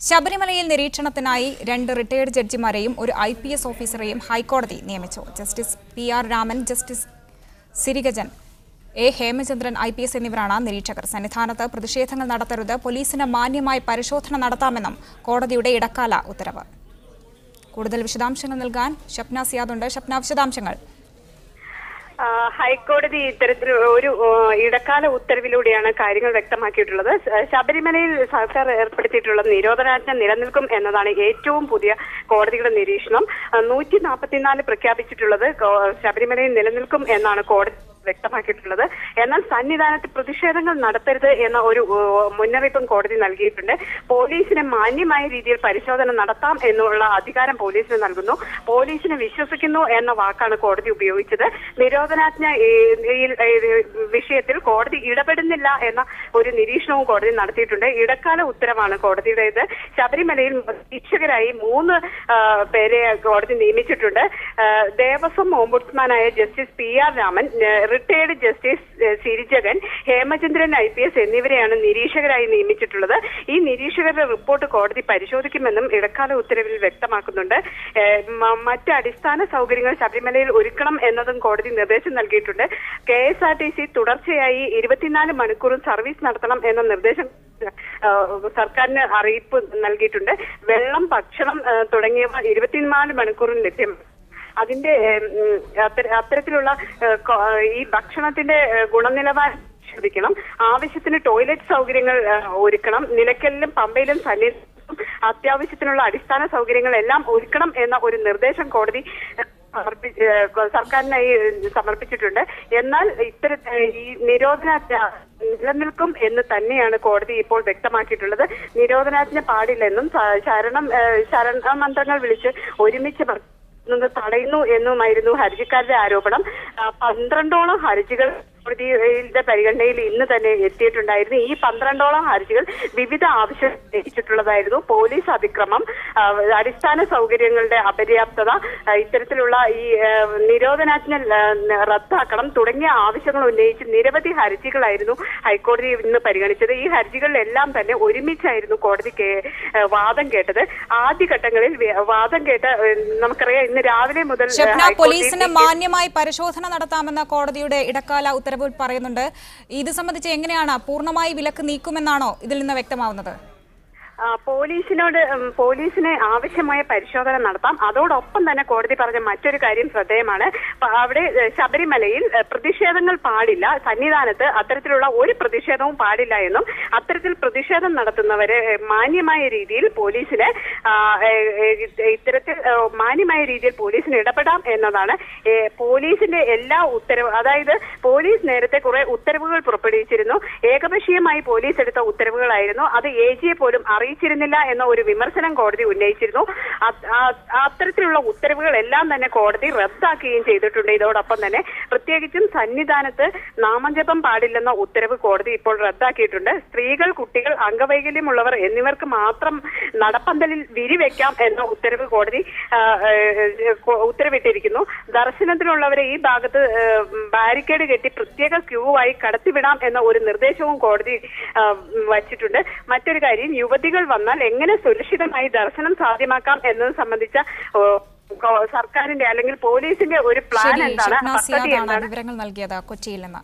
ശബരിമലയിൽ നിരീക്ഷണത്തിനായി 2 റിട്ടയർഡ് ജഡ്ജിമാരെയും ഒരു IPS ഓഫീസറെയും ഹൈക്കോടതി നിയമിച്ചു. Justice PR Raman, justice Sirigajan, A Hemachandran IPS എന്നിവരാണ് നിരീക്ഷകർ. സന്നിധാനത്ത് പ്രതിഷേധങ്ങൾ നടത്തരുത്, പോലീസിന് മാന്യമായി പരിശോധന നടത്താമെന്നും കോടതിയുടെ ഇടക്കാല ഉത്തരവ്. കൂടുതൽ വിശദാംശങ്ങൾ നൽകാൻ ഷപ്ന സിയാദുണ്ട്. ഷപ്ന, വിശദാംശങ്ങൾ. ഹൈക്കോടതി ഇത്തരത്തിൽ ഒരു ഇടക്കാല ഉത്തരവിലൂടെയാണ് കാര്യങ്ങൾ വ്യക്തമാക്കിയിട്ടുള്ളത്. ശബരിമലയിൽ സർക്കാർ ഏർപ്പെടുത്തിയിട്ടുള്ള നിരോധനാജ്ഞ നിലനിൽക്കും എന്നതാണ് ഏറ്റവും പുതിയ കോടതിയുടെ നിരീക്ഷണം. 144 പ്രഖ്യാപിച്ചിട്ടുള്ളത് ശബരിമലയിൽ നിലനിൽക്കും എന്നാണ് കോടതി വ്യക്തമാക്കിയിട്ടുള്ളത്. എന്നാൽ സന്നിധാനത്ത് പ്രതിഷേധങ്ങൾ നടത്തരുത് എന്ന ഒരു മുന്നറിയിപ്പും കോടതി നൽകിയിട്ടുണ്ട്. പോലീസിന് മാന്യമായ രീതിയിൽ പരിശോധന നടത്താം എന്നുള്ള അധികാരം പോലീസിന് നൽകുന്നു. പോലീസിനെ വിശ്വസിക്കുന്നു എന്ന വാക്കാണ് കോടതി ഉപയോഗിച്ചത്. നിരോധനാജ്ഞ വിഷയത്തിൽ കോടതി ഇടപെടുന്നില്ല എന്ന ഒരു നിരീക്ഷണവും കോടതി നടത്തിയിട്ടുണ്ട്. ഇടക്കാല ഉത്തരവാണ് കോടതിയുടേത്. ശബരിമലയിൽ നിരീക്ഷകരായി 3 പേരെ കോടതി നിയമിച്ചിട്ടുണ്ട്. ദേവസ്വം ഓംബുഡ്സ്മാനായ justice PR Raman, retired justice Sirijagan, Hemachandran IPS എന്നിവരെയാണ് നിരീക്ഷകരായി നിയമിച്ചിട്ടുള്ളത്. ഈ നിരീക്ഷകരുടെ റിപ്പോർട്ട് കോടതി പരിശോധിക്കുമെന്നും ഇടക്കാല ഉത്തരവിൽ വ്യക്തമാക്കുന്നുണ്ട്. മറ്റ് അടിസ്ഥാന സൗകര്യങ്ങൾ ശബരിമലയിൽ ഒരുക്കണം എന്നതും കോടതി നിർദ്ദേശം നൽകിയിട്ടുണ്ട്. KSRTC തുടർച്ചയായി 24 മണിക്കൂറും സർവീസ് നടത്തണം എന്ന നിർദ്ദേശം സർക്കാരിന് അറിയിപ്പ് നൽകിയിട്ടുണ്ട്. വെള്ളം, ഭക്ഷണം തുടങ്ങിയവ 24 മണിക്കൂറും ലഭ്യമാണ്. അതിന്റെ അത്തരത്തിലുള്ള ഈ ഭക്ഷണത്തിന്റെ ഗുണനിലവാരം ശ്രദ്ധിക്കണം. ആവശ്യത്തിന് ടോയ്ലറ്റ് സൗകര്യങ്ങൾ ഒരുക്കണം. നിലയ്ക്കലിലും പമ്പയിലും സന്നിധാനത്തും അത്യാവശ്യത്തിനുള്ള അടിസ്ഥാന സൗകര്യങ്ങളെല്ലാം ഒരുക്കണം എന്ന ഒരു നിർദ്ദേശം കോടതി സർക്കാരിനായി സമർപ്പിച്ചിട്ടുണ്ട്. എന്നാൽ ഈ നിരോധനാജ്ഞ നിലനിൽക്കും എന്ന് തന്നെയാണ് കോടതി ഇപ്പോൾ വ്യക്തമാക്കിയിട്ടുള്ളത്. നിരോധനാജ്ഞ പാടില്ലെന്നും ശരണമന്ത്രങ്ങൾ വിളിച്ച് ഒരുമിച്ച് തടയുന്നു എന്നുമായിരുന്നു ഹർജിക്കാരുടെ ആരോപണം. 12ഓളം ഹർജികൾ കോടതിയുടെ പരിഗണനയിൽ ഇന്ന് തന്നെ എത്തിയിട്ടുണ്ടായിരുന്നു. ഈ 12ഓളം ഹർജികൾ വിവിധ ആവശ്യം ഉന്നയിച്ചിട്ടുള്ളതായിരുന്നു. പോലീസ് അതിക്രമം, അടിസ്ഥാന സൗകര്യങ്ങളുടെ അപര്യാപ്തത, ഇത്തരത്തിലുള്ള ഈ നിരോധനാജ്ഞ റദ്ദാക്കണം തുടങ്ങിയ ആവശ്യങ്ങൾ ഉന്നയിച്ച് നിരവധി ഹർജികളായിരുന്നു ഹൈക്കോടതി ഇന്ന് പരിഗണിച്ചത്. ഈ ഹർജികളിലെല്ലാം തന്നെ ഒരുമിച്ചായിരുന്നു കോടതി വാദം കേട്ടത്. ആദ്യഘട്ടങ്ങളിൽ വാദം കേട്ട നമുക്കറിയാം, ഇന്ന് രാവിലെ മുതൽ പോലീസിന് മാന്യമായി പരിശോധന നടത്താമെന്ന കോടതിയുടെ ഇടക്കാല ഉത്തരവ് പറയുന്നുണ്ട്. ഇത് സംബന്ധിച്ച് എങ്ങനെയാണ് പൂർണ്ണമായി വിലക്ക് നീക്കുമെന്നാണോ ഇതിൽ നിന്ന് വ്യക്തമാവുന്നത്? പോലീസിന് ആവശ്യമായ പരിശോധന നടത്താം. അതോടൊപ്പം തന്നെ കോടതി പറഞ്ഞ മറ്റൊരു കാര്യം ശ്രദ്ധേയമാണ്. അവിടെ ശബരിമലയിൽ പ്രതിഷേധങ്ങൾ പാടില്ല, സന്നിധാനത്ത് അത്തരത്തിലുള്ള ഒരു പ്രതിഷേധവും പാടില്ല എന്നും അത്തരത്തിൽ പ്രതിഷേധം നടത്തുന്നവരെ മാന്യമായ രീതിയിൽ പോലീസിന് പോലീസിന് ഇടപെടാം എന്നതാണ് പോലീസിന്റെ എല്ലാ ഉത്തരവ്. അതായത് പോലീസ് നേരത്തെ കുറെ ഉത്തരവുകൾ പുറപ്പെടുവിച്ചിരുന്നു. ഏകപക്ഷീയമായി പോലീസ് എടുത്ത ഉത്തരവുകളായിരുന്നു. അത് AG പോലും അറിയിച്ചിരുന്നില്ല എന്ന ഒരു വിമർശനം കോടതി ഉന്നയിച്ചിരുന്നു. അത്തരത്തിലുള്ള ഉത്തരവുകളെല്ലാം തന്നെ കോടതി റദ്ദാക്കുകയും ചെയ്തിട്ടുണ്ട്. ഇതോടൊപ്പം തന്നെ പ്രത്യേകിച്ചും സന്നിധാനത്ത് നാമജപം പാടില്ലെന്ന ഉത്തരവ് കോടതി ഇപ്പോൾ റദ്ദാക്കിയിട്ടുണ്ട്. സ്ത്രീകൾ, കുട്ടികൾ, അംഗവൈകല്യമുള്ളവർ എന്നിവർക്ക് മാത്രം നടപ്പന്തലിൽ വിരിവെക്കാം എന്ന ഉത്തരവ് കോടതി ഉത്തരവിട്ടിരിക്കുന്നു. ദർശനത്തിനുള്ളവരെ ഈ ഭാഗത്ത് ബാരിക്കേഡ് കെട്ടി പ്രത്യേക ക്യൂവായി കടത്തിവിടാം എന്ന ഒരു നിർദ്ദേശവും കോടതി വച്ചിട്ടുണ്ട്. മറ്റൊരു കാര്യം, യുവതികൾ വന്നാൽ എങ്ങനെ സുരക്ഷിതമായി ദർശനം സാധ്യമാക്കാം എന്നത് സംബന്ധിച്ച സർക്കാരിന്റെ അല്ലെങ്കിൽ പോലീസിന്റെ ഒരു പ്ലാൻ എന്താണ്, പദ്ധതി എന്താണ്? വിവരങ്ങൾ നൽകിയത് കൊച്ചിയിൽ നിന്ന്.